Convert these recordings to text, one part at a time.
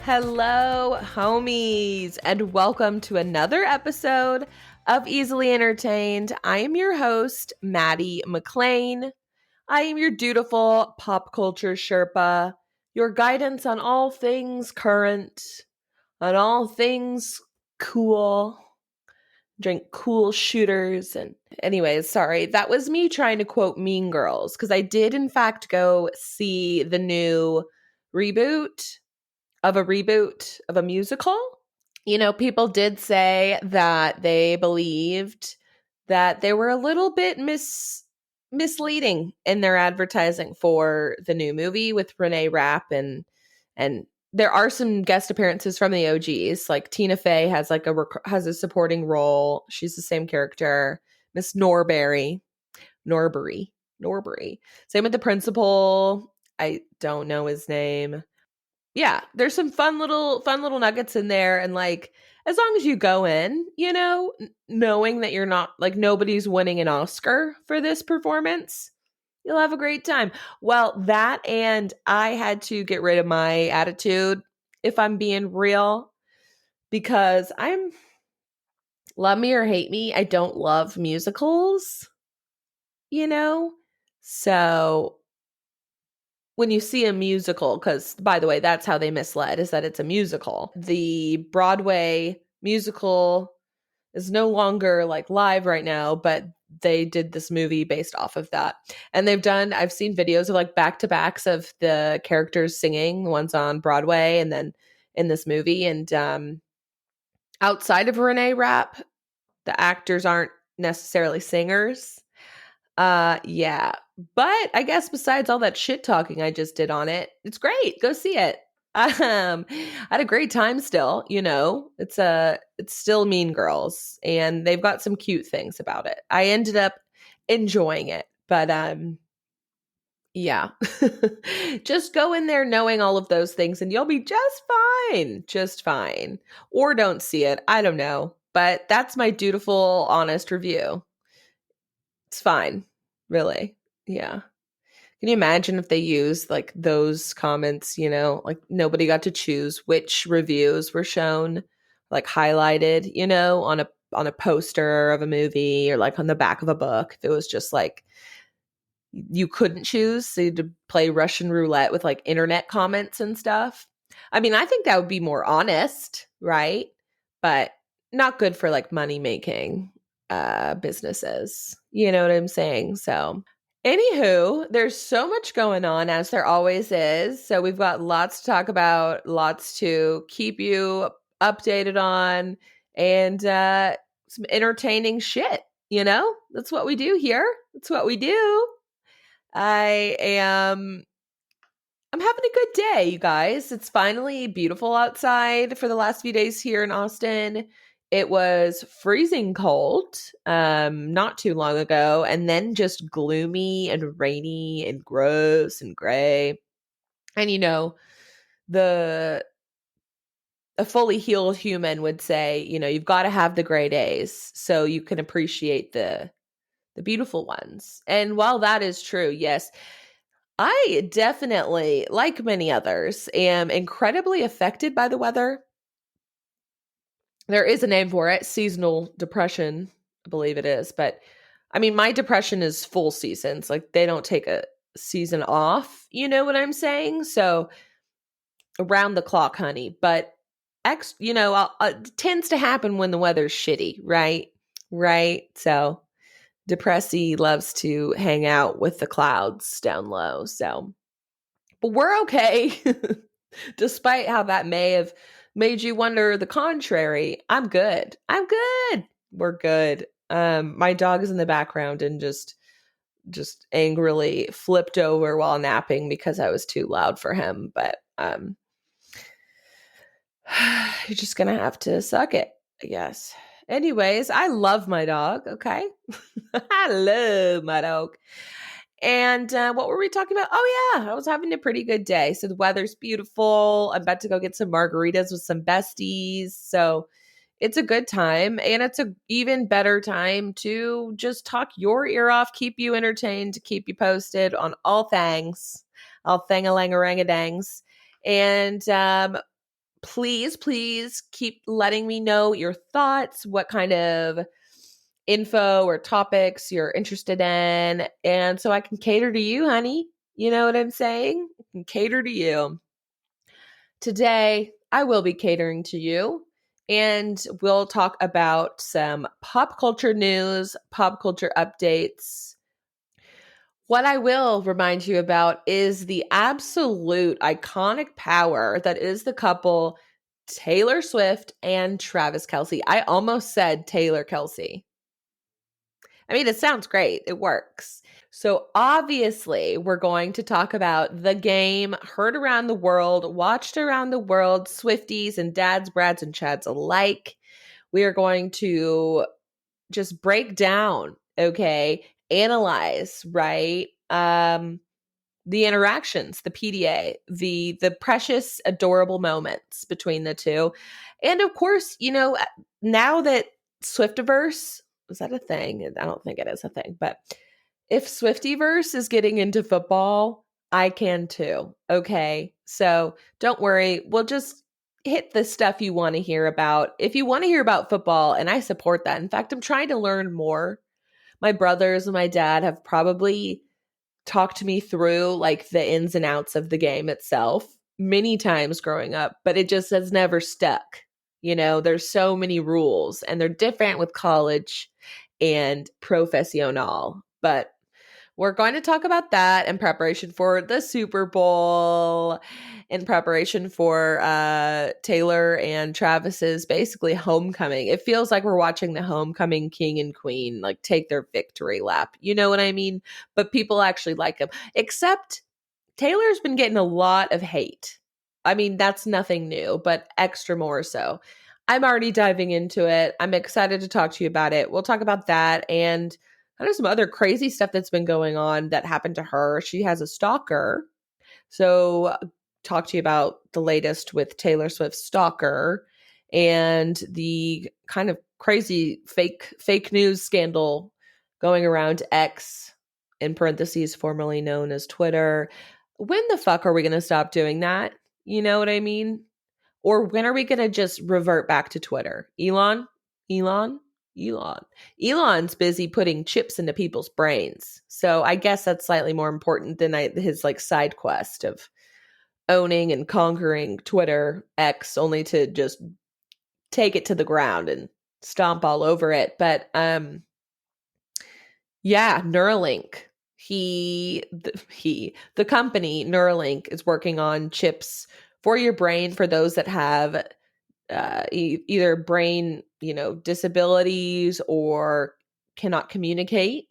Hello, homies, and welcome to another episode of Easily Entertained. I am your host, Maddy McClain. I am your dutiful pop culture Sherpa, your guidance on all things current, on all things cool. Drink cool shooters. And anyways, sorry, that was me trying to quote Mean Girls, because I did in fact go see the new reboot of a musical. You know, people did say that they believed that they were a little bit misleading in their advertising for the new movie with Renee Rapp, and there are some guest appearances from the OGs. Like Tina Fey has has a supporting role. She's the same character. Miss Norbury. Same with the principal. I don't know his name. Yeah, there's some fun little nuggets in there, and like as long as you go in, knowing that you're not like nobody's winning an Oscar for this performance, you'll have a great time. Well, that and I had to get rid of my attitude, if I'm being real, because love me or hate me, I don't love musicals, you know? So when you see a musical, because by the way, that's how they misled, is that it's a musical. The Broadway musical is no longer like live right now, but they did this movie based off of that. And I've seen videos of like back-to-backs of the characters singing, the ones on Broadway and then in this movie. And outside of Renee Rapp, the actors aren't necessarily singers. Yeah. But I guess besides all that shit talking I just did on it, it's great. Go see it. I had a great time still, It's still Mean Girls, and they've got some cute things about it. I ended up enjoying it, but yeah. Just go in there knowing all of those things and you'll be just fine. Just fine. Or don't see it. I don't know. But that's my dutiful, honest review. It's fine. Really. Yeah. Can you imagine if they used like those comments, like nobody got to choose which reviews were shown, like highlighted, on a poster of a movie or like on the back of a book. If it was just like you couldn't choose, so you had to play Russian roulette with like internet comments and stuff. I mean, I think that would be more honest, right? But not good for like money making businesses. You know what I'm saying? So anywho, there's so much going on, as there always is. So we've got lots to talk about, lots to keep you updated on, and some entertaining shit. That's what we do here. That's what we do. I'm having a good day, you guys. It's finally beautiful outside for the last few days here in Austin. It was freezing cold not too long ago, and then just gloomy and rainy and gross and gray. And a fully healed human would say, you've got to have the gray days so you can appreciate the beautiful ones. And while that is true, yes, I definitely, like many others, am incredibly affected by the weather. There is a name for it, seasonal depression, I believe it is. But I mean, my depression is full seasons. Like they don't take a season off. You know what I'm saying? So around the clock, honey. But it tends to happen when the weather's shitty, right? Right. So Depressy loves to hang out with the clouds down low. So, but we're okay. Despite how that may have made you wonder the contrary, I'm good. I'm good. We're good. My dog is in the background and just angrily flipped over while napping because I was too loud for him. But you're just gonna have to suck it, I guess. Anyways, I love my dog. Okay, I love my dog. And what were we talking about? Oh, yeah, I was having a pretty good day. So the weather's beautiful. I'm about to go get some margaritas with some besties. So it's a good time. And it's an even better time to just talk your ear off, keep you entertained, keep you posted on all things, all thang-a-lang-a-rang-a-dangs. And please keep letting me know your thoughts, what kind of info or topics you're interested in. And so I can cater to you, honey. You know what I'm saying? I can cater to you. Today, I will be catering to you, and we'll talk about some pop culture news, pop culture updates. What I will remind you about is the absolute iconic power that is the couple Taylor Swift and Travis Kelce. I almost said Taylor Kelsey. I mean, it sounds great. It works. So obviously, we're going to talk about the game heard around the world, watched around the world, Swifties and dads, brads, and chads alike. We are going to just break down, okay, analyze, right? The interactions, the PDA, the precious, adorable moments between the two. And of course, now that Swiftiverse, is that a thing? I don't think it is a thing, but if Swiftyverse is getting into football, I can too. Okay. So don't worry. We'll just hit the stuff you want to hear about. If you want to hear about football, and I support that. In fact, I'm trying to learn more. My brothers and my dad have probably talked me through like the ins and outs of the game itself many times growing up, but it just has never stuck. There's so many rules and they're different with college and professional. But we're going to talk about that in preparation for the Super Bowl, in preparation for Taylor and Travis's basically homecoming. It feels like we're watching the homecoming king and queen like take their victory lap. You know what I mean? But people actually like him. Except Taylor's been getting a lot of hate. I mean, that's nothing new, but extra more so. I'm already diving into it. I'm excited to talk to you about it. We'll talk about that and kind of some other crazy stuff that's been going on that happened to her. She has a stalker. So talk to you about the latest with Taylor Swift's stalker and the kind of crazy fake news scandal going around X, in parentheses, formerly known as Twitter. When the fuck are we going to stop doing that? You know what I mean? Or when are we going to just revert back to Twitter? Elon? Elon's busy putting chips into people's brains. So I guess that's slightly more important than his like side quest of owning and conquering Twitter X, only to just take it to the ground and stomp all over it. But yeah, Neuralink. The company Neuralink is working on chips for your brain for those that have either brain, disabilities or cannot communicate.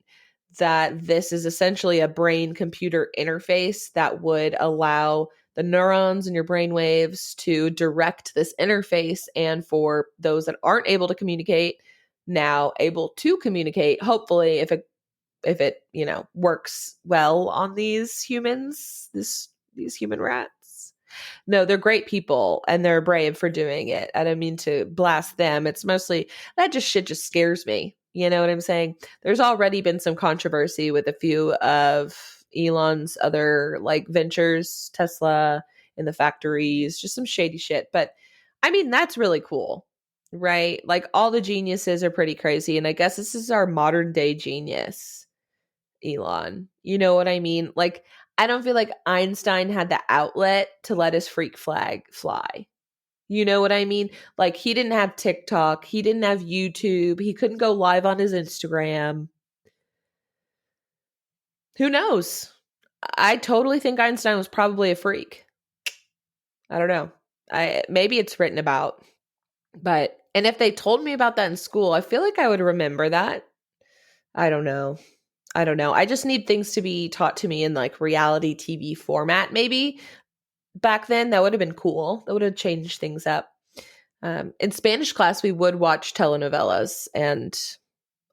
That this is essentially a brain computer interface that would allow the neurons in your brain waves to direct this interface, and for those that aren't able to communicate, now able to communicate, hopefully, if it works well on these humans, these human rats. No, they're great people and they're brave for doing it. I don't mean to blast them. It's mostly that shit just scares me. You know what I'm saying? There's already been some controversy with a few of Elon's other like ventures, Tesla in the factories, just some shady shit. But I mean, that's really cool, right? Like all the geniuses are pretty crazy. And I guess this is our modern day genius, Elon. You know what I mean? Like, I don't feel like Einstein had the outlet to let his freak flag fly. You know what I mean? Like, he didn't have TikTok. He didn't have YouTube. He couldn't go live on his Instagram. Who knows? I totally think Einstein was probably a freak. I don't know. Maybe it's written about. And if they told me about that in school, I feel like I would remember that. I don't know. I just need things to be taught to me in like reality TV format. Maybe back then that would have been cool. That would have changed things up. In Spanish class, we would watch telenovelas and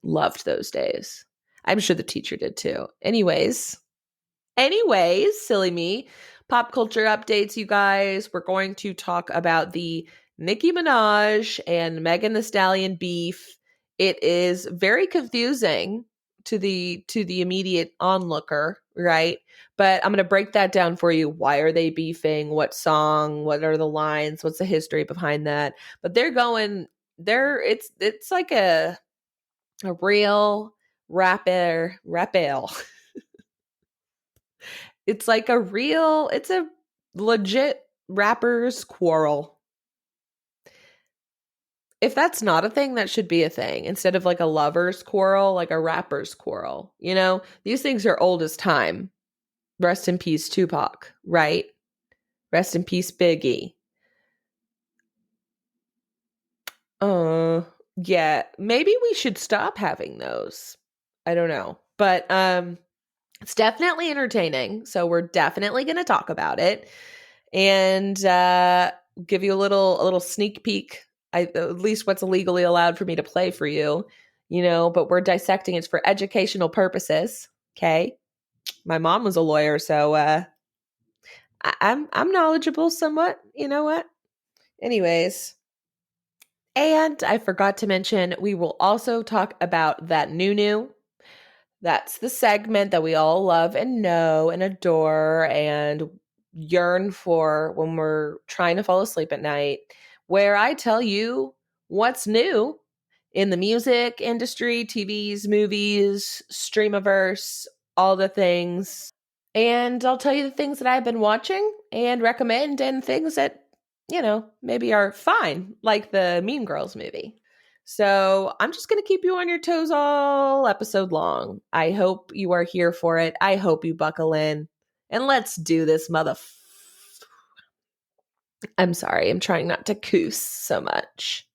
loved those days. I'm sure the teacher did too. Anyways, silly me. Pop culture updates, you guys. We're going to talk about the Nicki Minaj and Megan Thee Stallion beef. It is very confusing. to the immediate onlooker, right? But I'm going to break that down for you. Why are they beefing? What song? What are the lines? What's the history behind that? But it's like a real rapper. It's a legit rapper's quarrel. If that's not a thing, that should be a thing. Instead of like a lover's quarrel, like a rapper's quarrel. You know, these things are old as time. Rest in peace, Tupac, right? Rest in peace, Biggie. Yeah, maybe we should stop having those. I don't know. But it's definitely entertaining. So we're definitely going to talk about it and give you a little sneak peek. At least what's legally allowed for me to play for you, you know, but we're dissecting it for educational purposes. Okay. My mom was a lawyer, so I'm knowledgeable somewhat. You know what? Anyways, and I forgot to mention, we will also talk about that new. That's the segment that we all love and know and adore and yearn for when we're trying to fall asleep at night, where I tell you what's new in the music industry, TVs, movies, streamiverse, all the things. And I'll tell you the things that I've been watching and recommend, and things that, you know, maybe are fine, like the Mean Girls movie. So I'm just going to keep you on your toes all episode long. I hope you are here for it. I hope you buckle in. And let's do this, I'm sorry, I'm trying not to coos so much.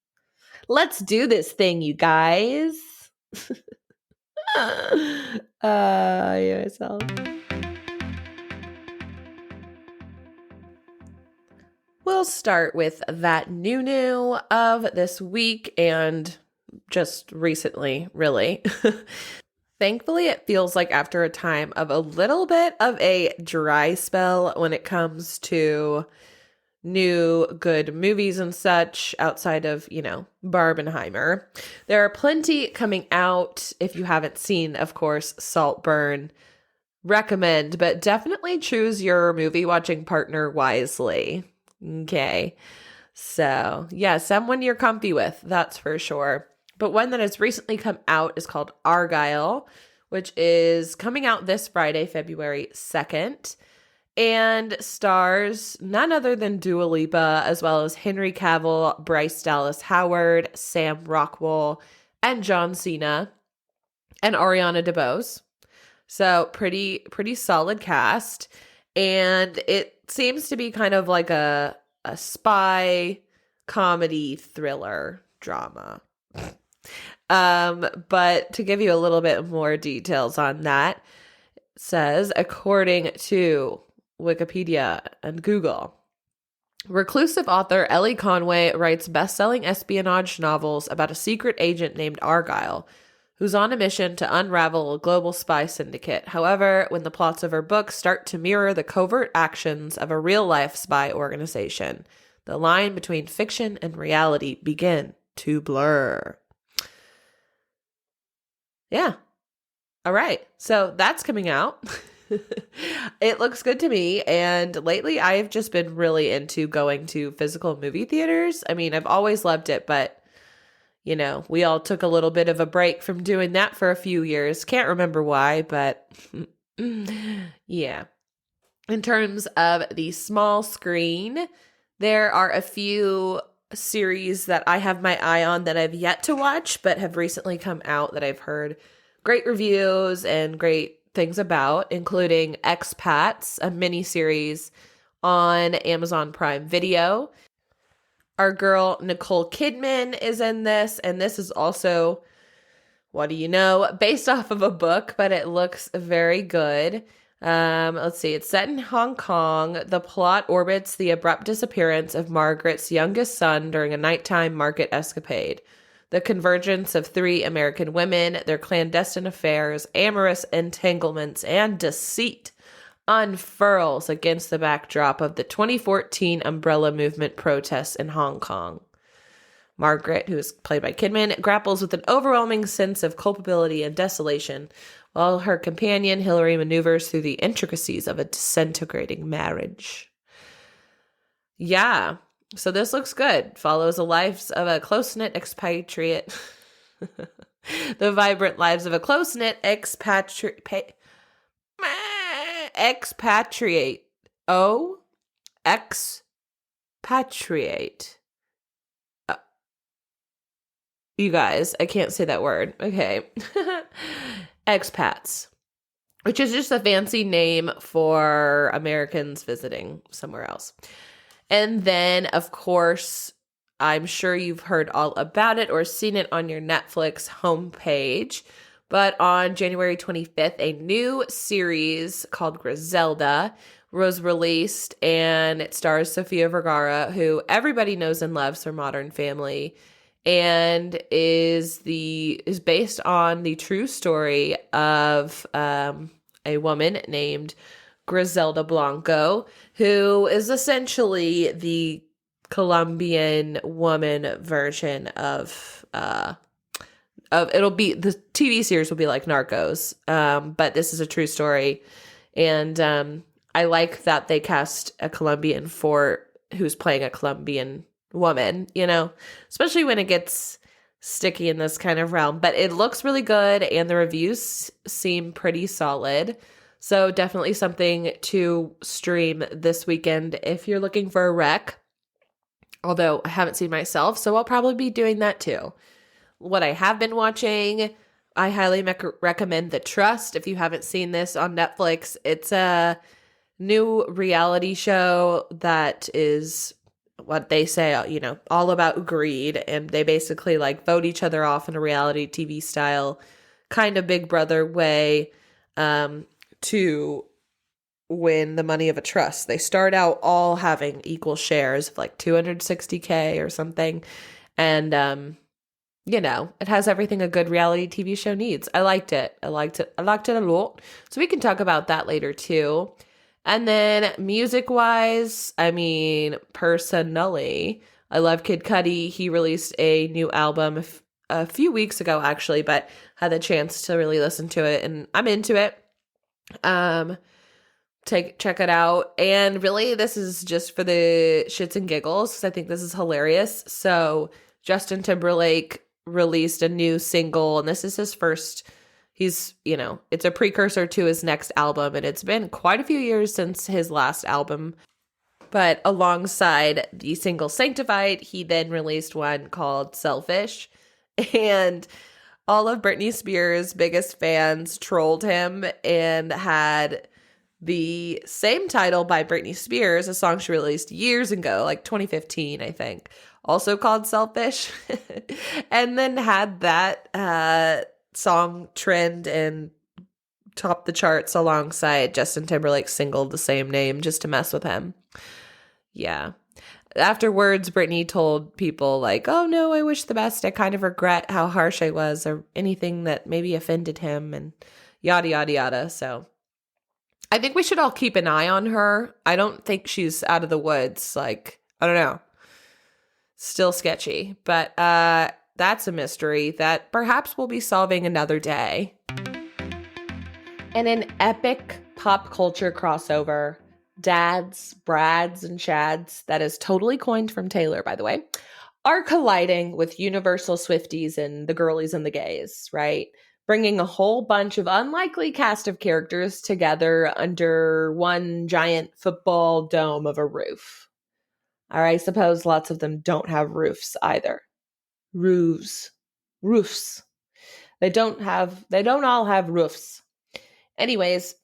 Let's do this thing, you guys. Yourself. We'll start with that new of this week and just recently, really. Thankfully, it feels like after a time of a little bit of a dry spell when it comes to new good movies and such outside of, you know, Barbenheimer. There are plenty coming out. If you haven't seen, of course, Saltburn, recommend, but definitely choose your movie watching partner wisely. Okay. So, yeah, someone you're comfy with, that's for sure. But one that has recently come out is called Argyle, which is coming out this Friday, February 2nd, and stars none other than Dua Lipa, as well as Henry Cavill, Bryce Dallas Howard, Sam Rockwell, and John Cena, and Ariana DeBose. So pretty solid cast. And it seems to be kind of like a spy comedy thriller drama. But to give you a little bit more details on that, it says, according to Wikipedia and Google, reclusive author Ellie Conway writes best-selling espionage novels about a secret agent named Argyle, who's on a mission to unravel a global spy syndicate. However, when the plots of her books start to mirror the covert actions of a real-life spy organization, the line between fiction and reality begin to blur. Yeah. All right. So that's coming out. It looks good to me. And lately, I've just been really into going to physical movie theaters. I mean, I've always loved it, but you know, we all took a little bit of a break from doing that for a few years. Can't remember why, but yeah. In terms of the small screen, there are a few series that I have my eye on that I've yet to watch, but have recently come out that I've heard great reviews and great things about, including Expats, a miniseries on Amazon Prime Video. Our girl Nicole Kidman is in this, and this is also, what do you know, based off of a book, but it looks very good. Let's see, it's set in Hong Kong. The plot orbits the abrupt disappearance of Margaret's youngest son during a nighttime market escapade. The convergence of three American women, their clandestine affairs, amorous entanglements, and deceit unfurls against the backdrop of the 2014 Umbrella Movement protests in Hong Kong. Margaret, who is played by Kidman, grapples with an overwhelming sense of culpability and desolation, while her companion, Hillary, maneuvers through the intricacies of a disintegrating marriage. Yeah, so this looks good. Follows the lives of a close-knit expatriate. The vibrant lives of a close-knit expatriate. Expatriate. You guys, I can't say that word. Okay. Expats, which is just a fancy name for Americans visiting somewhere else. And then, of course, I'm sure you've heard all about it or seen it on your Netflix homepage. But on January 25th, a new series called Griselda was released, and it stars Sofia Vergara, who everybody knows and loves from Modern Family, and is based on the true story of a woman named Griselda Blanco, who is essentially the Colombian woman version of it'll be, the TV series will be like Narcos, but this is a true story, and I like that they cast a Colombian who's playing a Colombian woman, especially when it gets sticky in this kind of realm. But it looks really good, and the reviews seem pretty solid. So definitely something to stream this weekend if you're looking for a rec. Although I haven't seen myself, so I'll probably be doing that too. What I have been watching, I highly recommend The Trust. If you haven't seen this on Netflix, it's a new reality show that is what they say, all about greed. And they basically vote each other off in a reality TV style, kind of Big Brother way, to win the money of a trust. They start out all having equal shares of $260K or something. And, it has everything a good reality TV show needs. I liked it. I liked it a lot. So we can talk about that later too. And then music-wise, personally, I love Kid Cudi. He released a new album a few weeks ago, actually, but had the chance to really listen to it, and I'm into it. Check it out. And really, this is just for the shits and giggles, because I think this is hilarious. So Justin Timberlake released a new single, and this is his first. He's, it's a precursor to his next album, and it's been quite a few years since his last album. But alongside the single Sanctified, he then released one called Selfish. And all of Britney Spears' biggest fans trolled him and had the same title by Britney Spears, a song she released years ago, 2015, I think, also called Selfish. And then had that song trend and top the charts alongside Justin Timberlake's single the same name, just to mess with him. Yeah. Afterwards, Britney told people oh no, I wish the best. I kind of regret how harsh I was, or anything that maybe offended him, and yada, yada, yada. So I think we should all keep an eye on her. I don't think she's out of the woods. I don't know. Still sketchy, but that's a mystery that perhaps we'll be solving another day. And an epic pop culture crossover, dads, brads, and chads, that is totally coined from Taylor, by the way, are colliding with universal Swifties and the girlies and the gays, right? Bringing a whole bunch of unlikely cast of characters together under one giant football dome of a roof. Or I suppose lots of them don't have roofs either. Roofs. They don't all have roofs. Anyways,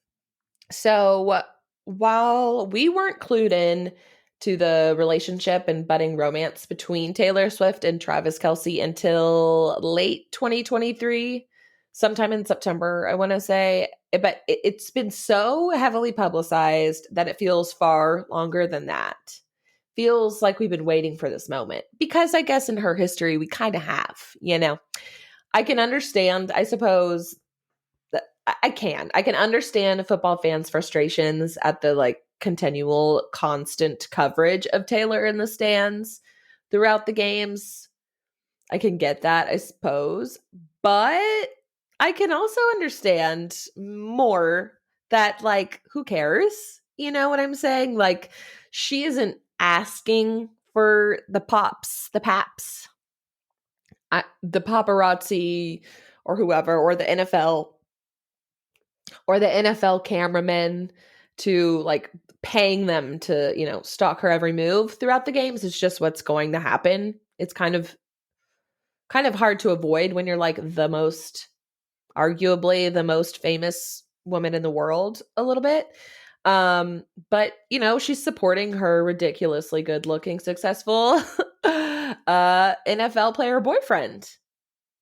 so while we weren't clued in to the relationship and budding romance between Taylor Swift and Travis Kelce until late 2023, sometime in September, I want to say, but it's been so heavily publicized that it feels far longer than that. Feels like we've been waiting for this moment, because I guess in her history, we kind of have, I can understand, I suppose, that I can understand football fans' frustrations at the continual constant coverage of Taylor in the stands throughout the games. I can get that, I suppose. But I can also understand more that, like, who cares? You know what I'm saying? Like, she isn't asking for the pops, the paps, the paparazzi or whoever, or the NFL cameramen to, like, paying them to, stalk her every move throughout the games. It's just what's going to happen. It's kind of hard to avoid when you're like arguably the most famous woman in the world a little bit. But she's supporting her ridiculously good looking, successful NFL player boyfriend.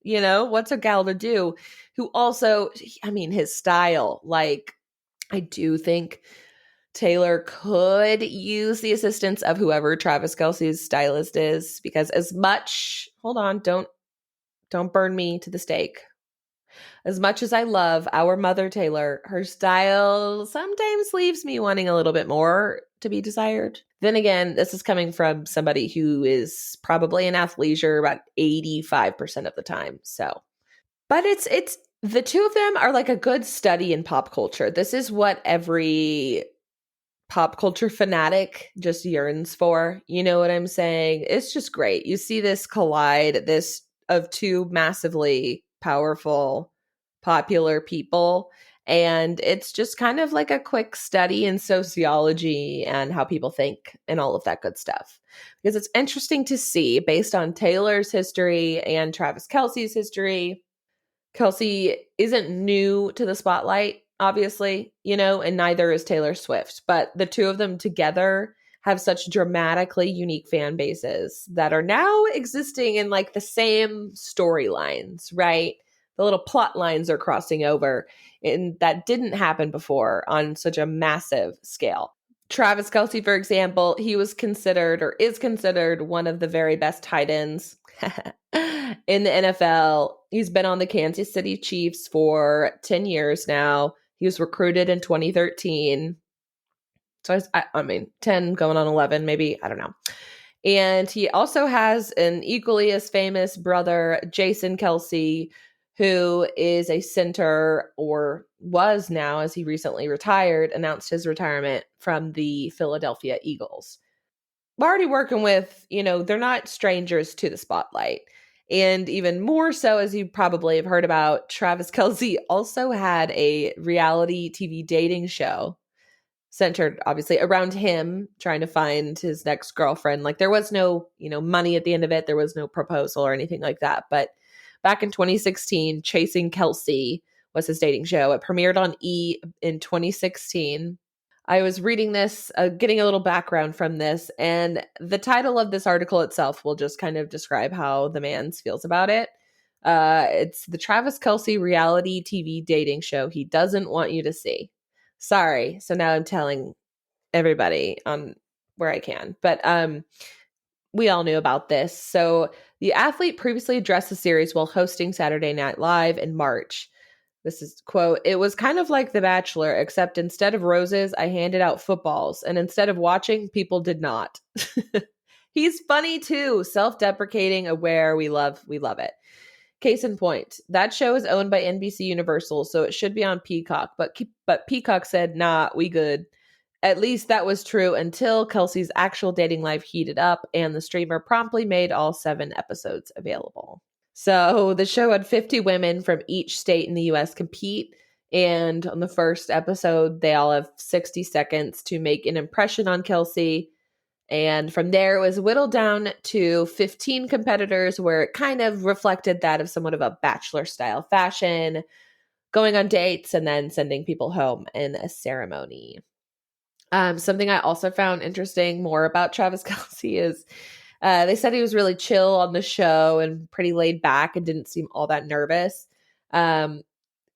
What's a gal to do? Who also, I mean, his style, like, I do think Taylor could use the assistance of whoever Travis Kelce's stylist is, because hold on, don't burn me to the stake. As much as I love our mother Taylor, her style sometimes leaves me wanting a little bit more to be desired. Then again, this is coming from somebody who is probably an athleisure about 85% of the time. So, but it's the two of them are like a good study in pop culture. This is what every pop culture fanatic just yearns for. You know what I'm saying? It's just great. You see this collide, this of two massively powerful, popular people. And it's just kind of like a quick study in sociology and how people think and all of that good stuff. Because it's interesting to see, based on Taylor's history and Travis Kelce's history. Kelsey isn't new to the spotlight, obviously, and neither is Taylor Swift. But the two of them together have such dramatically unique fan bases that are now existing in like the same storylines, right? The little plot lines are crossing over, and that didn't happen before on such a massive scale. Travis Kelce, for example, he was considered or is considered one of the very best tight ends in the NFL. He's been on the Kansas City Chiefs for 10 years now. He was recruited in 2013. So I mean, 10 going on 11, maybe, I don't know. And he also has an equally as famous brother, Jason Kelce, who is a center, or was now, as he recently retired, announced his retirement from the Philadelphia Eagles. We're already working with, they're not strangers to the spotlight. And even more so, as you probably have heard about, Travis Kelce also had a reality TV dating show centered obviously around him trying to find his next girlfriend. Like, there was no, money at the end of it. There was no proposal or anything like that. But back in 2016, Chasing Kelsey was his dating show. It premiered on E! In 2016. I was reading this, getting a little background from this, and the title of this article itself will just kind of describe how the man feels about it. It's the Travis Kelce reality TV dating show he doesn't want you to see. Sorry. So now I'm telling everybody on where I can. But we all knew about this. So the athlete previously addressed the series while hosting Saturday Night Live in March. This is, quote, "It was kind of like The Bachelor, except instead of roses, I handed out footballs. And instead of watching, people did not." He's funny too, self-deprecating, aware. We love it. Case in point, that show is owned by NBC Universal, so it should be on Peacock. But Peacock said, "Nah, we good." At least that was true until Kelsey's actual dating life heated up, and the streamer promptly made all 7 episodes available. So the show had 50 women from each state in the U.S. compete. And on the first episode, they all have 60 seconds to make an impression on Kelsey. And from there, it was whittled down to 15 competitors, where it kind of reflected that of somewhat of a bachelor-style fashion, going on dates and then sending people home in a ceremony. Something I also found interesting more about Travis Kelce is they said he was really chill on the show and pretty laid back and didn't seem all that nervous.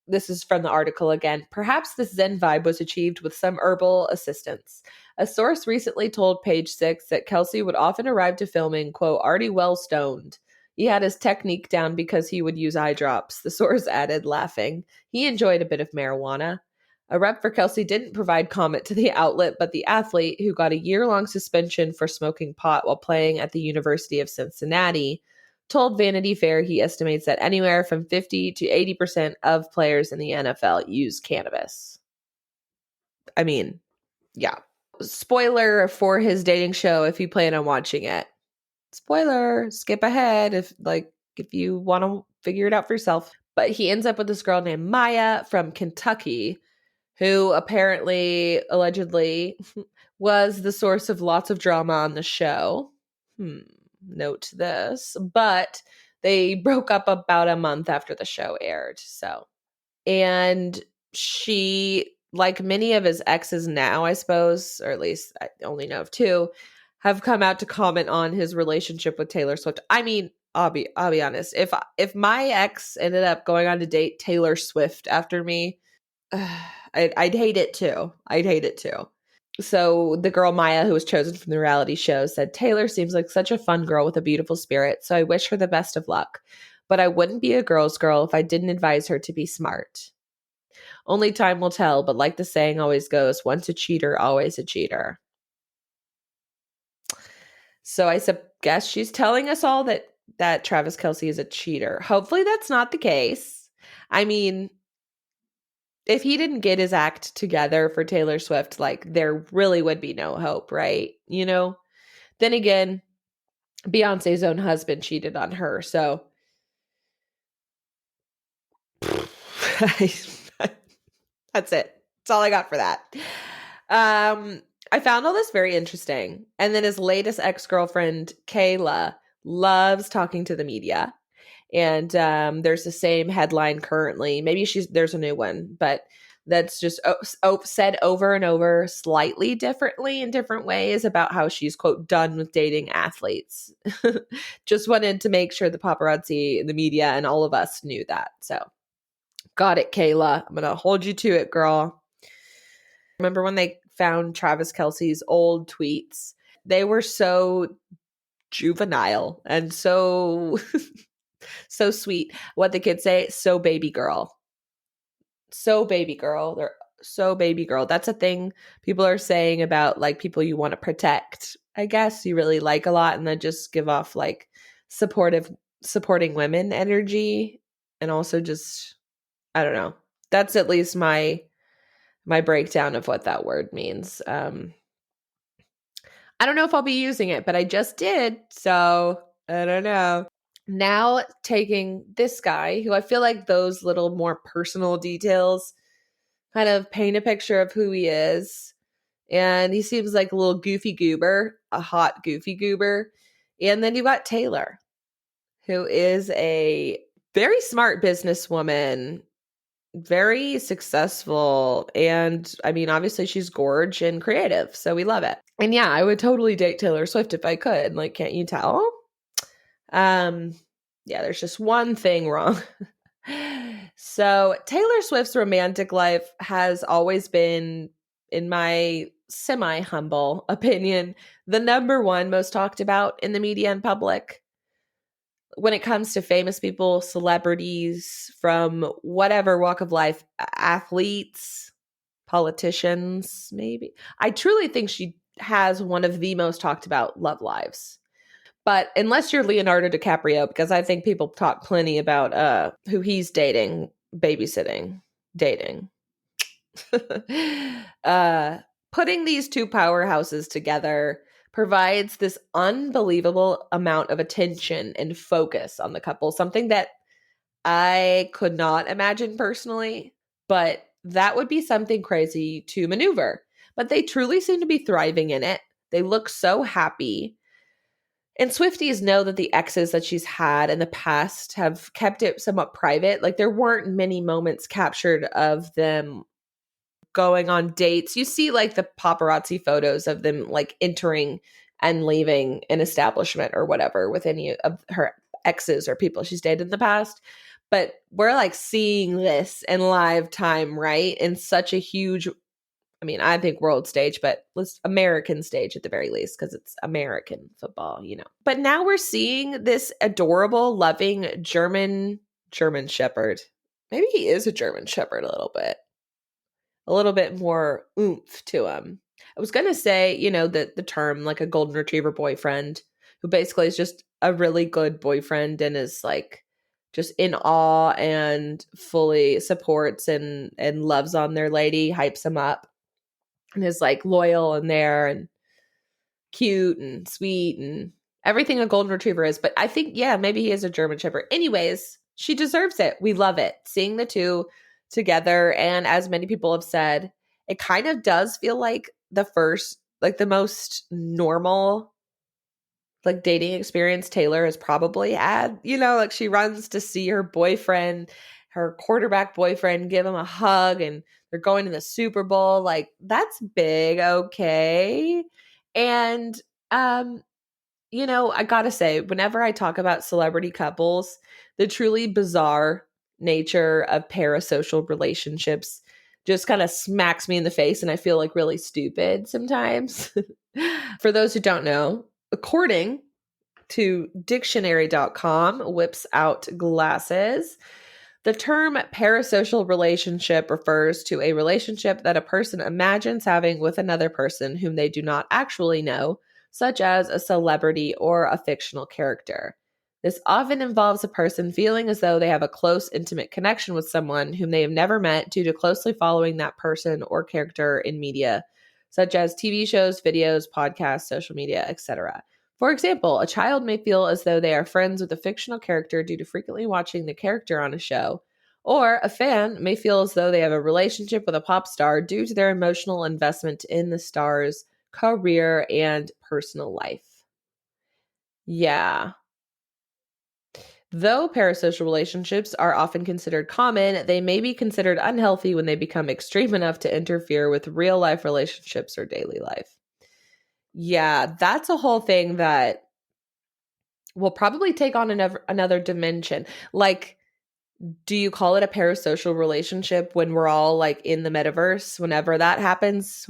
This is from the article again. "Perhaps this Zen vibe was achieved with some herbal assistance. A source recently told Page Six that Kelsey would often arrive to filming, quote, already well stoned. He had his technique down because he would use eye drops," the source added, laughing. "He enjoyed a bit of marijuana." A rep for Kelsey didn't provide comment to the outlet, but the athlete, who got a year-long suspension for smoking pot while playing at the University of Cincinnati, told Vanity Fair he estimates that anywhere from 50 to 80% of players in the NFL use cannabis. I mean, yeah. Spoiler for his dating show if you plan on watching it. Spoiler, skip ahead if you want to figure it out for yourself. But he ends up with this girl named Maya from Kentucky, who allegedly was the source of lots of drama on the show. Note this. But they broke up about a month after the show aired. And she, like many of his exes now, I suppose, or at least I only know of two, have come out to comment on his relationship with Taylor Swift. I mean, I'll be honest. If my ex ended up going on to date Taylor Swift after me, I'd hate it too. I'd hate it too. So the girl Maya, who was chosen from the reality show, said, Taylor seems like such a fun girl with a beautiful spirit, so I wish her the best of luck. But I wouldn't be a girl's girl if I didn't advise her to be smart. Only time will tell, but like the saying always goes, once a cheater, always a cheater. So I guess she's telling us all that Travis Kelce is a cheater. Hopefully that's not the case. I mean, if he didn't get his act together for Taylor Swift, like there really would be no hope, right? You know? Then again, Beyonce's own husband cheated on her, so that's it. That's all I got for that. I found all this very interesting. And then his latest ex-girlfriend, Kayla, loves talking to the media. And there's the same headline currently. Maybe there's a new one, but that's just said over and over slightly differently in different ways about how she's, quote, done with dating athletes. Just wanted to make sure the paparazzi and the media and all of us knew that. So got it, Kayla. I'm going to hold you to it, girl. Remember when they found Travis Kelce's old tweets? They were so juvenile and so so sweet. What the kids say, so baby girl. So baby girl. They're so baby girl. That's a thing people are saying about like people you want to protect, I guess. You really like a lot and then just give off like supporting women energy. And also just, I don't know. That's at least my breakdown of what that word means. I don't know if I'll be using it, but I just did. So I don't know. Now taking this guy, who I feel like those little more personal details kind of paint a picture of who he is. And he seems like a little goofy goober, a hot goofy goober. And then you got Taylor, who is a very smart businesswoman, very successful. And I mean, obviously she's gorge and creative. So we love it. And yeah, I would totally date Taylor Swift if I could. Like, can't you tell? Yeah, there's just one thing wrong. So Taylor Swift's romantic life has always been, in my semi-humble opinion, the number one most talked about in the media and public. When it comes to famous people, celebrities from whatever walk of life, athletes, politicians, maybe. I truly think she has one of the most talked about love lives. But unless you're Leonardo DiCaprio, because I think people talk plenty about who he's dating, babysitting, dating. Putting these two powerhouses together provides this unbelievable amount of attention and focus on the couple, something that I could not imagine personally, but that would be something crazy to maneuver. But they truly seem to be thriving in it. They look so happy. And Swifties know that the exes that she's had in the past have kept it somewhat private. Like there weren't many moments captured of them going on dates. You see like the paparazzi photos of them like entering and leaving an establishment or whatever with any of her exes or people she's dated in the past. But we're like seeing this in live time, right? In such a huge, I mean, I think world stage, but let's American stage at the very least, because it's American football, you know. But now we're seeing this adorable, loving German Shepherd. Maybe he is a German Shepherd a little bit more oomph to him. I was going to say, you know, the term like a golden retriever boyfriend who basically is just a really good boyfriend and is like just in awe and fully supports and loves on their lady, hypes him up, and is like loyal and there and cute and sweet and everything a golden retriever is. But I think, yeah, maybe he is a German Shepherd. Anyways, she deserves it. We love it. Seeing the two together. And as many people have said, it kind of does feel like the most normal like dating experience Taylor has probably had. You know, like she runs to see her boyfriend, her quarterback boyfriend, give him a hug, and they're going to the Super Bowl. Like, that's big, okay. And you know, I gotta say, whenever I talk about celebrity couples, the truly bizarre nature of parasocial relationships just kind of smacks me in the face, and I feel like really stupid sometimes. For those who don't know, according to dictionary.com, whips out glasses, the term parasocial relationship refers to a relationship that a person imagines having with another person whom they do not actually know, such as a celebrity or a fictional character. This often involves a person feeling as though they have a close, intimate connection with someone whom they have never met due to closely following that person or character in media, such as TV shows, videos, podcasts, social media, etc. For example, a child may feel as though they are friends with a fictional character due to frequently watching the character on a show, or a fan may feel as though they have a relationship with a pop star due to their emotional investment in the star's career and personal life. Yeah. Though parasocial relationships are often considered common, they may be considered unhealthy when they become extreme enough to interfere with real life relationships or daily life. Yeah, that's a whole thing that will probably take on another dimension. Like, do you call it a parasocial relationship when we're all like in the metaverse? Whenever that happens,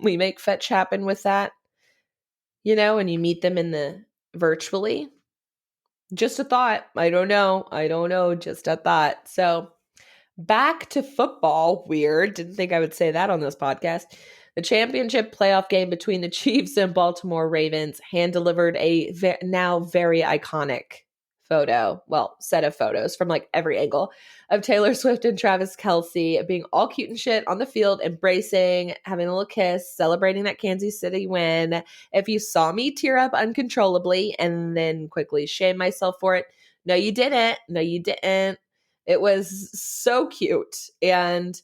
we make fetch happen with that, you know, and you meet them in the virtually. Just a thought. I don't know. Just a thought. So back to football. Weird. Didn't think I would say that on this podcast. The championship playoff game between the Chiefs and Baltimore Ravens hand-delivered a now very iconic set of photos from like every angle of Taylor Swift and Travis Kelce being all cute and shit on the field, embracing, having a little kiss, celebrating that Kansas City win. If you saw me tear up uncontrollably and then quickly shame myself for it, no, you didn't. No, you didn't. It was so cute. And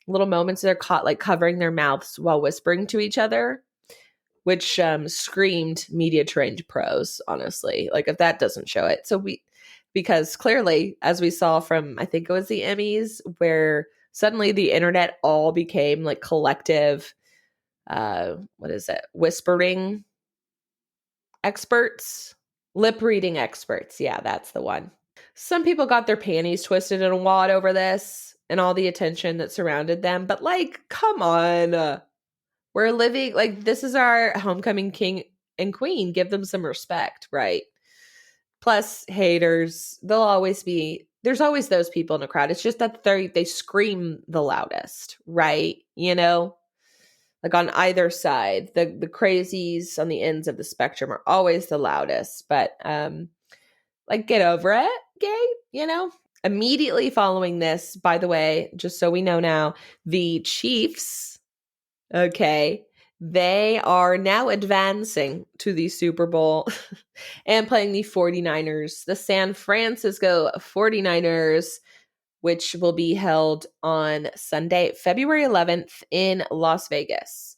little moments they're caught like covering their mouths while whispering to each other, which screamed media trained pros, honestly. Like, if that doesn't show it. Because clearly, as we saw from, I think it was the Emmys, where suddenly the internet all became like collective, whispering experts, lip reading experts. Yeah, that's the one. Some people got their panties twisted in a wad over this and all the attention that surrounded them. But like, come on. We're living, like, this is our homecoming king and queen. Give them some respect, right? Plus, haters, there's always those people in a crowd. It's just that they scream the loudest, right? You know? Like on either side, the crazies on the ends of the spectrum are always the loudest. But like, get over it, gay, you know? Immediately following this, by the way, just so we know now, the Chiefs, okay, they are now advancing to the Super Bowl and playing the 49ers, the San Francisco 49ers, which will be held on Sunday, February 11th in Las Vegas.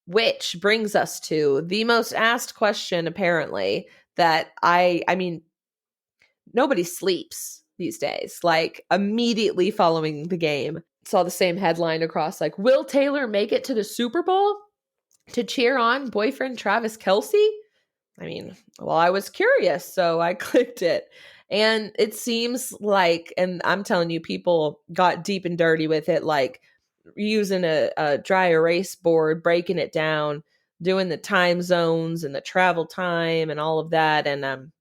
Which brings us to the most asked question, apparently, that I mean, nobody sleeps these days. Like, immediately following the game, saw the same headline across, like, will Taylor make it to the Super Bowl to cheer on boyfriend Travis Kelce? I mean, well, I was curious, so I clicked it. And it seems like, and I'm telling you, people got deep and dirty with it, like using a dry erase board, breaking it down, doing the time zones and the travel time and all of that. And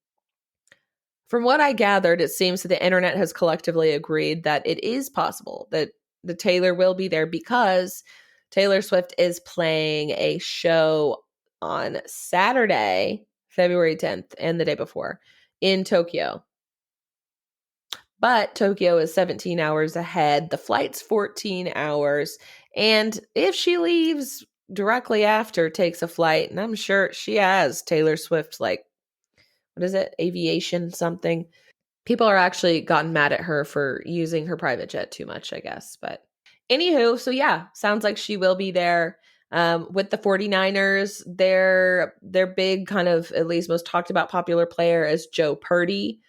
from what I gathered, it seems that the internet has collectively agreed that it is possible that the Taylor will be there because Taylor Swift is playing a show on Saturday, February 10th, and the day before in Tokyo. But Tokyo is 17 hours ahead. The flight's 14 hours. And if she leaves directly after, takes a flight, and I'm sure she has Taylor Swift, like, what is it? Aviation something. People are actually gotten mad at her for using her private jet too much, I guess. But anywho, so yeah, sounds like she will be there. With the 49ers, their big kind of, at least most talked about popular player is Joe Purdy.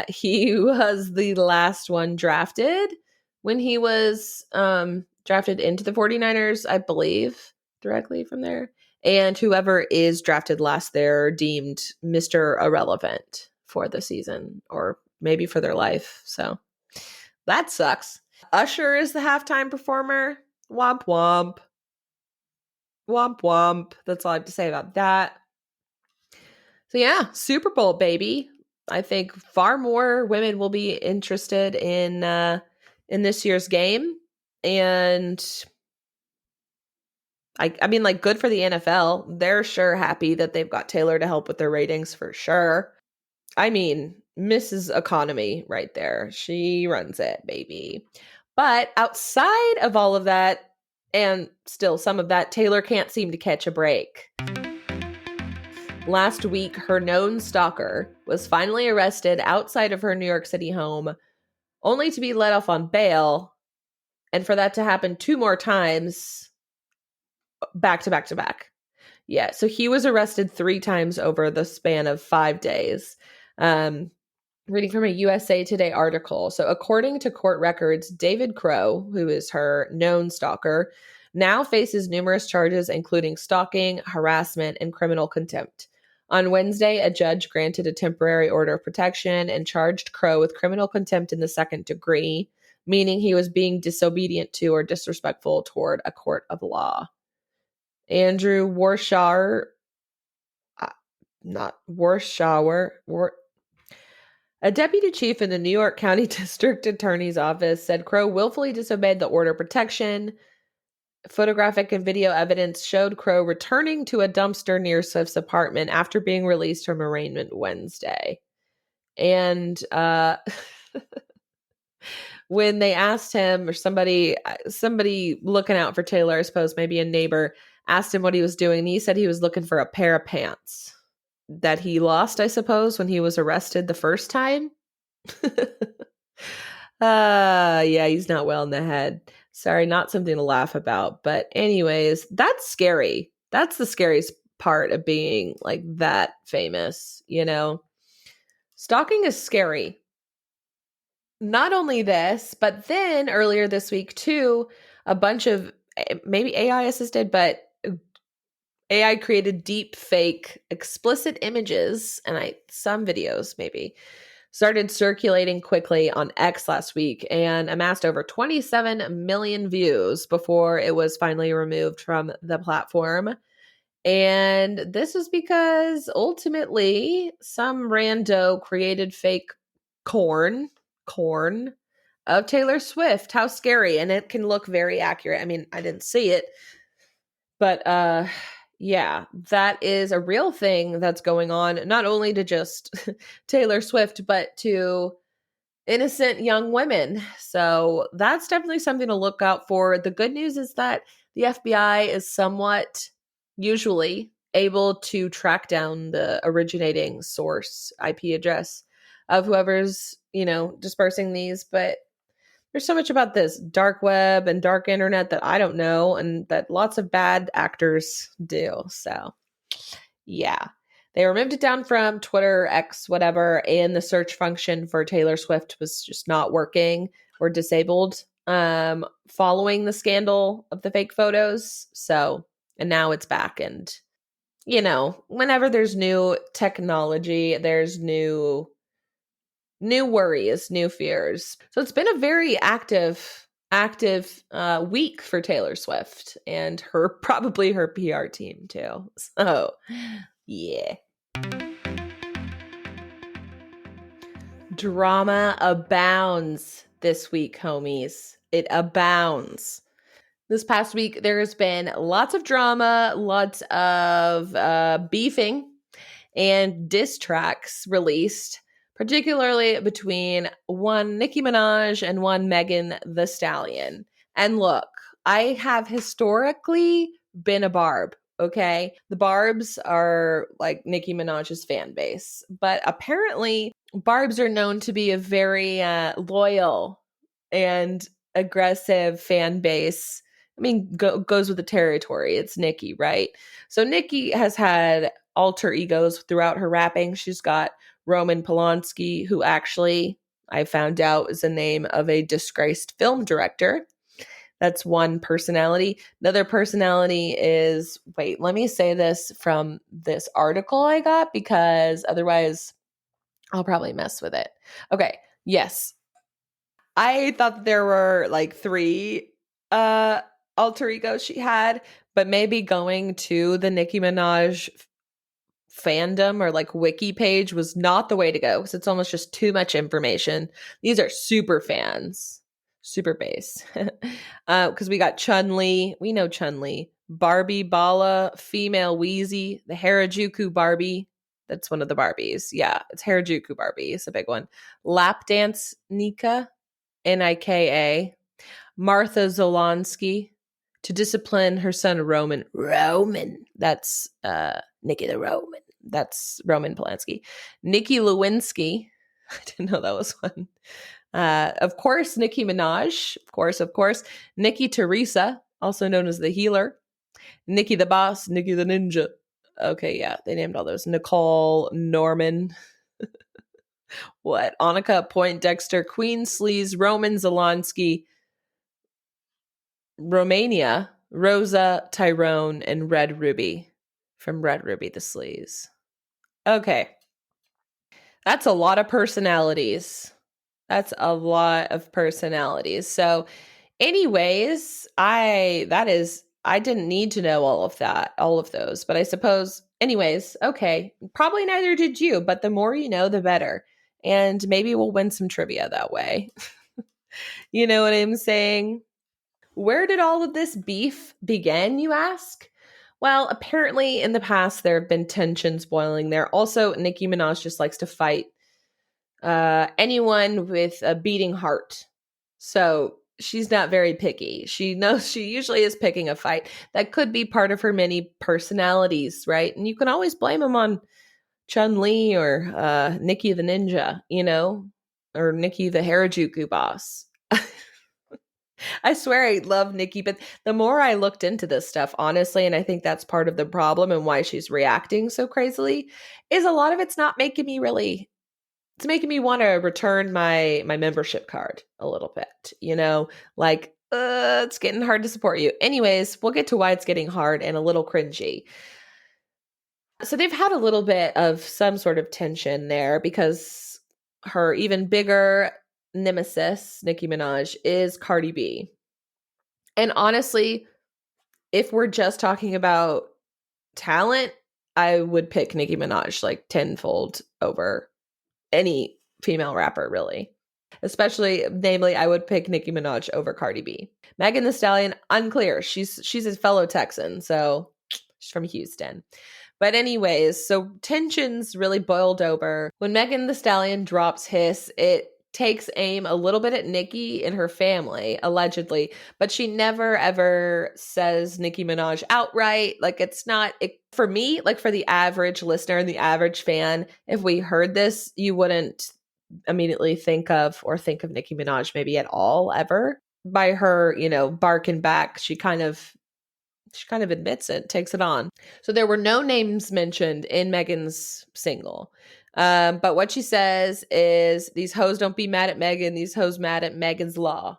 He was the last one drafted when he was drafted into the 49ers, I believe, directly from there. And whoever is drafted last, they're deemed Mr. Irrelevant for the season or maybe for their life. So that sucks. Usher is the halftime performer. Womp womp. Womp womp. That's all I have to say about that. So yeah, Super Bowl, baby. I think far more women will be interested in this year's game. And I mean, like, good for the NFL. They're sure happy that they've got Taylor to help with their ratings for sure. I mean, Mrs. Economy right there. She runs it, baby. But outside of all of that, and still some of that, Taylor can't seem to catch a break. Last week, her known stalker was finally arrested outside of her New York City home, only to be let off on bail, and for that to happen 2 more times, back to back to back. Yeah, so he was arrested 3 times over the span of 5 days. Reading from a USA Today article. So according to court records, David Crow, who is her known stalker, now faces numerous charges, including stalking, harassment, and criminal contempt. On Wednesday, a judge granted a temporary order of protection and charged Crow with criminal contempt in the 2nd degree, meaning he was being disobedient to or disrespectful toward a court of law. Andrew Warshauer, a deputy chief in the New York County District Attorney's Office said Crow willfully disobeyed the order of protection. Photographic and video evidence showed Crow returning to a dumpster near Swift's apartment after being released from arraignment Wednesday. And when they asked him, or somebody looking out for Taylor, I suppose maybe a neighbor, asked him what he was doing, and he said he was looking for a pair of pants that he lost, I suppose, when he was arrested the first time. Yeah, he's not well in the head. Sorry, not something to laugh about. But anyways, that's scary. That's the scariest part of being like that famous, you know? Stalking is scary. Not only this, but then earlier this week too, a bunch of maybe AI assisted, but AI created deep fake explicit images and some videos maybe started circulating quickly on X last week and amassed over 27 million views before it was finally removed from the platform. And this is because ultimately some rando created fake corn of Taylor Swift. How scary. And it can look very accurate. I mean, I didn't see it, but yeah, that is a real thing that's going on, not only to just Taylor Swift, but to innocent young women. So that's definitely something to look out for. The good news is that the FBI is somewhat usually able to track down the originating source IP address of whoever's, dispersing these. But there's so much about this dark web and dark internet that I don't know and that lots of bad actors do. So, yeah. They removed it down from Twitter, X, whatever, and the search function for Taylor Swift was just not working or disabled following the scandal of the fake photos. So, and now it's back. And, whenever there's new technology, there's new worries, new fears. So it's been a very active week for Taylor Swift and probably her PR team too. So yeah. Drama abounds this week, homies. It abounds. This past week, there's been lots of drama, lots of beefing. and diss tracks released, particularly between one Nicki Minaj and one Megan Thee Stallion. And look, I have historically been a Barb. Okay. The Barbs are like Nicki Minaj's fan base, but apparently Barbs are known to be a very loyal and aggressive fan base. I mean, goes with the territory. It's Nicki, right? So Nicki has had alter egos throughout her rapping. She's got Roman Polanski, who actually I found out is the name of a disgraced film director. That's one personality. Another personality is, wait, let me say this from this article I got because otherwise I'll probably mess with it. Okay. Yes. I thought there were like 3 alter egos she had, but maybe going to the Nicki Minaj fandom or like wiki page was not the way to go because it's almost just too much information. These are super fans, super base. Because we got Chun-Li, we know Chun-Li, Barbie Bala, female Wheezy, the Harajuku Barbie. That's one of the Barbies. Yeah, it's Harajuku Barbie. It's a big one. Lap Dance Nika, Nika. Martha Zolansky to discipline her son Roman. That's Nicki the Roman. That's Roman Polanski. Nicki Lewinsky. I didn't know that was one. Of course, Nicki Minaj. Of course. Nicki Teresa, also known as the Healer. Nicki the Boss. Nicki the Ninja. Okay, yeah, they named all those. Nicole Norman. What? Annika Poindexter, Queen Sleaze, Roman Zelensky, Romania, Rosa Tyrone, and Red Ruby from Red Ruby the Sleaze. Okay. That's a lot of personalities. So anyways, I didn't need to know all of those, but I suppose anyways, okay. Probably neither did you, but the more you know, the better. And maybe we'll win some trivia that way. You know what I'm saying? Where did all of this beef begin, you ask? Well, apparently in the past there have been tensions boiling there. Also, Nicki Minaj just likes to fight anyone with a beating heart. So she's not very picky. She knows she usually is picking a fight. That could be part of her many personalities, right? And you can always blame them on Chun-Li or Nicki the Ninja, or Nicki the Harajuku boss. I swear I love Nicki, but the more I looked into this stuff, honestly, and I think that's part of the problem and why she's reacting so crazily, is a lot of it's not making me it's making me want to return my membership card a little bit, like, it's getting hard to support you. Anyways, we'll get to why it's getting hard and a little cringy. So they've had a little bit of some sort of tension there because her even bigger nemesis, Nicki Minaj, is Cardi B. And honestly, if we're just talking about talent, I would pick Nicki Minaj like tenfold over any female rapper, really. Namely, I would pick Nicki Minaj over Cardi B. Megan Thee Stallion, unclear. She's a fellow Texan, so she's from Houston. But anyways, so tensions really boiled over. When Megan Thee Stallion drops Hiss, it takes aim a little bit at Nicki and her family, allegedly, but she never ever says Nicki Minaj outright. Like, it's not, for me, like for the average listener and the average fan, if we heard this, you wouldn't immediately think of Nicki Minaj maybe at all, ever. By her, barking back, she kind of admits it, takes it on. So there were no names mentioned in Megan's single. But what she says is, these hoes don't be mad at Megan, these hoes mad at Megan's Law.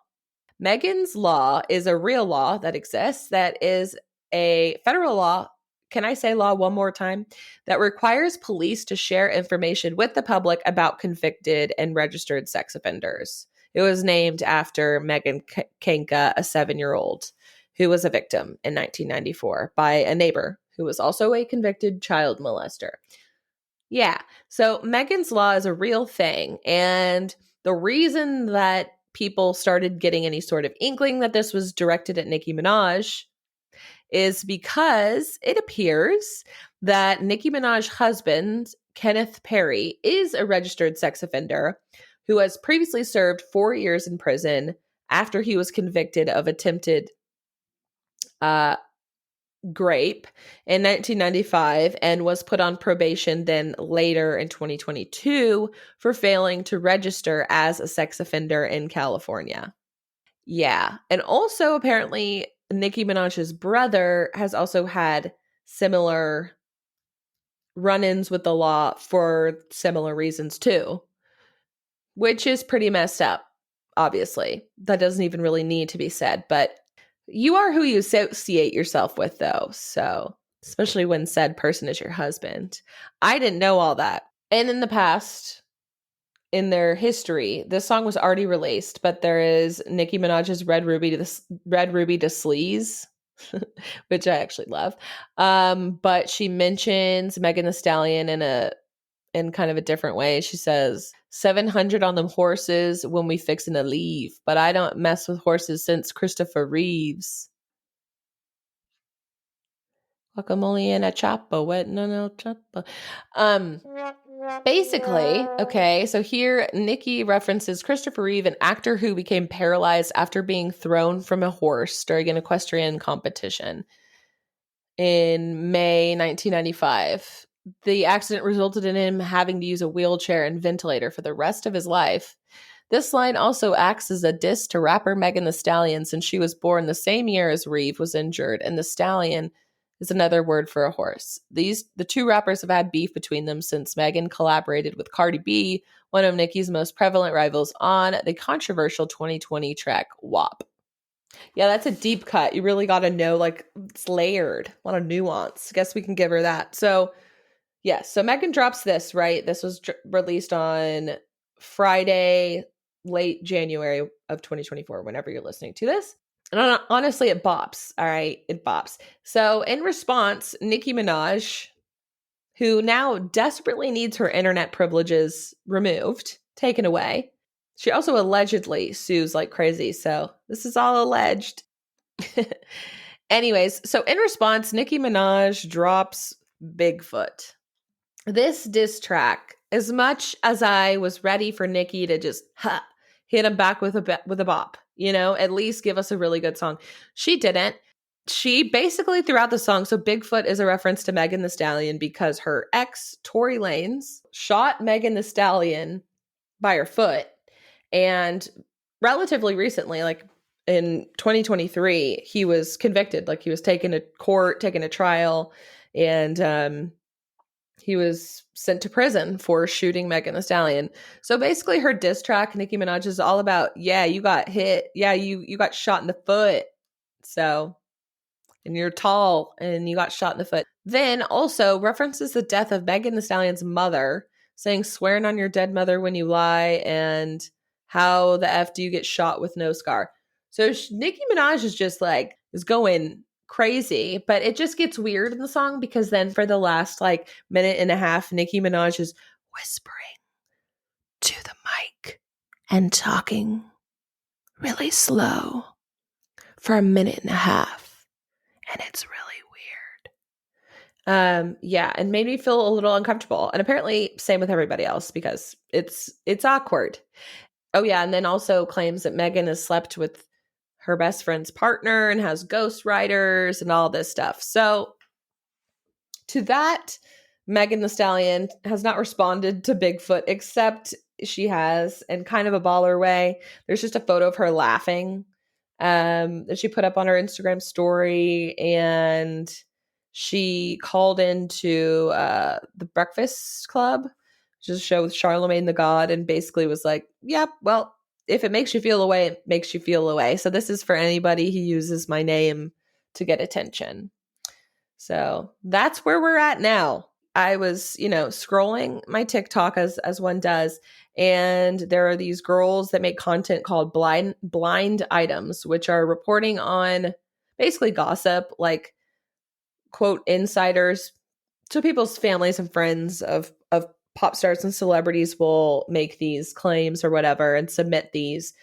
Megan's Law is a real law that exists, that is a federal law. Can I say law one more time? That requires police to share information with the public about convicted and registered sex offenders. It was named after Megan Kanka, a 7-year-old who was a victim in 1994 by a neighbor who was also a convicted child molester. Yeah, so Megan's Law is a real thing. And the reason that people started getting any sort of inkling that this was directed at Nicki Minaj is because it appears that Nicki Minaj's husband, Kenneth Perry, is a registered sex offender who has previously served 4 years in prison after he was convicted of attempted grape in 1995 and was put on probation then later in 2022 for failing to register as a sex offender in California. Yeah. And also apparently Nicki Minaj's brother has also had similar run-ins with the law for similar reasons too, which is pretty messed up, obviously. That doesn't even really need to be said, but you are who you associate yourself with, though. So, especially when said person is your husband. I didn't know all that. And in the past, in their history, this song was already released, but there is Nicki Minaj's Red Ruby to Sleaze, which I actually love. But she mentions Megan Thee Stallion in kind of a different way. She says, 700 on them horses when we fixin' to leave, but I don't mess with horses since Christopher Reeves. Guacamole and a choppa, wetting on el choppa. Basically, okay, so here Nicki references Christopher Reeve, an actor who became paralyzed after being thrown from a horse during an equestrian competition in May 1995. The accident resulted in him having to use a wheelchair and ventilator for the rest of his life. This line also acts as a diss to rapper Megan Thee Stallion, since she was born the same year as Reeve was injured, and the stallion is another word for a horse. The two rappers have had beef between them since Megan collaborated with Cardi B, one of Nicki's most prevalent rivals, on the controversial 2020 track WAP. Yeah, that's a deep cut. You really got to know, like, it's layered, a lot of nuance. I guess we can give her that. So, yes, so Megan drops this, right? This was released on Friday, late January of 2024, whenever you're listening to this. And honestly, it bops, all right? It bops. So in response, Nicki Minaj, who now desperately needs her internet privileges removed, taken away. She also allegedly sues like crazy, so this is all alleged. Anyways, so in response, Nicki Minaj drops Bigfoot. This diss track, as much as I was ready for Nicki to just hit him back with a bop, you know, at least give us a really good song, she didn't. She basically throughout the song, so Bigfoot is a reference to Megan Thee Stallion because her ex, Tory Lanez, shot Megan Thee Stallion by her foot. And relatively recently, like in 2023, he was convicted. Like he was taken to court, taken to trial, and he was sent to prison for shooting Megan Thee Stallion. So basically her diss track, Nicki Minaj, is all about, yeah, you got hit. Yeah, you got shot in the foot. So, and you're tall and you got shot in the foot. Then also references the death of Megan Thee Stallion's mother, saying swearing on your dead mother when you lie, and how the F do you get shot with no scar? So Nicki Minaj is just like, is going crazy, but it just gets weird in the song because then for the last like minute and a half, Nicki Minaj is whispering to the mic and talking really slow for a minute and a half. And it's really weird. Yeah, and made me feel a little uncomfortable. And apparently same with everybody else because it's awkward. Oh yeah, and then also claims that Megan has slept with her best friend's partner and has ghostwriters and all this stuff. So to that, Megan Thee Stallion has not responded to Bigfoot, except she has, in kind of a baller way. There's just a photo of her laughing that she put up on her Instagram story, and she called into the Breakfast Club, which is a show with Charlemagne the God, and basically was like, yep, well, if it makes you feel away, it makes you feel away. So this is for anybody who uses my name to get attention. So that's where we're at now. I was, scrolling my TikTok as one does, and there are these girls that make content called blind items, which are reporting on basically gossip, like quote insiders. So people's families and friends of pop stars and celebrities will make these claims or whatever and submit these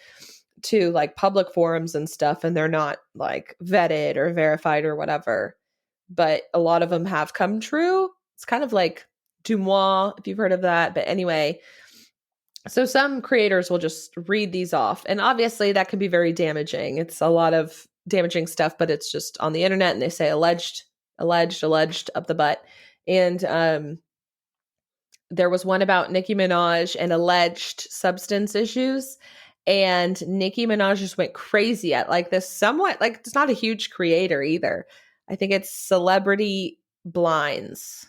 to like public forums and stuff, and they're not like vetted or verified or whatever. But a lot of them have come true. It's kind of like Dumois, if you've heard of that. But anyway, so some creators will just read these off. And obviously that can be very damaging. It's a lot of damaging stuff, but it's just on the internet and they say alleged up the butt. And there was one about Nicki Minaj and alleged substance issues. And Nicki Minaj just went crazy at like this somewhat, like it's not a huge creator either. I think it's Celebrity Blinds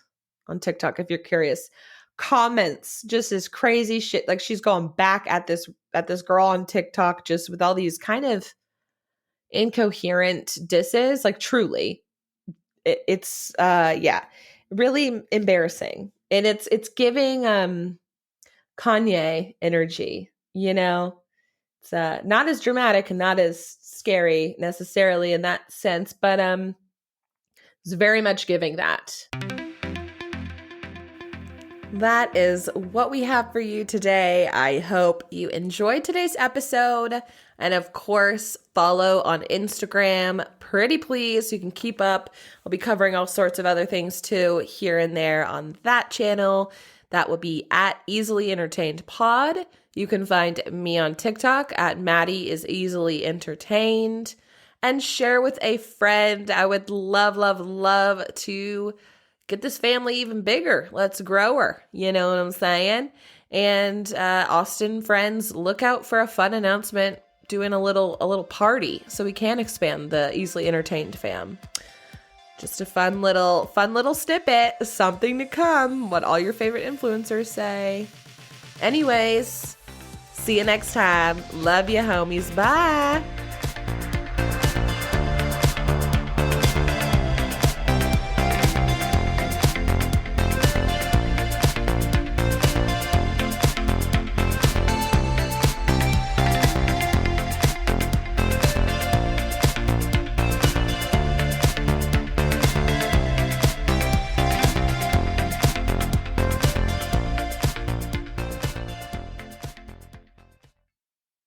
on TikTok, if you're curious. Comments just as crazy shit. Like she's going back at this girl on TikTok just with all these kind of incoherent disses. Like truly. It's really embarrassing. And it's giving Kanye energy, you know? It's not as dramatic and not as scary necessarily in that sense, but it's very much giving that. That is what we have for you today. I hope you enjoyed today's episode. And of course, follow on Instagram, pretty please, so you can keep up. I'll be covering all sorts of other things too here and there on that channel. That will be at Easily Entertained Pod. You can find me on TikTok at Maddy is Easily Entertained. And share with a friend. I would love, love, love to get this family even bigger. Let's grow her. You know what I'm saying? And Austin friends, look out for a fun announcement doing a little party so we can expand the Easily Entertained fam. Just a fun little snippet, something to come, what all your favorite influencers say. Anyways, see you next time. Love you, homies. Bye.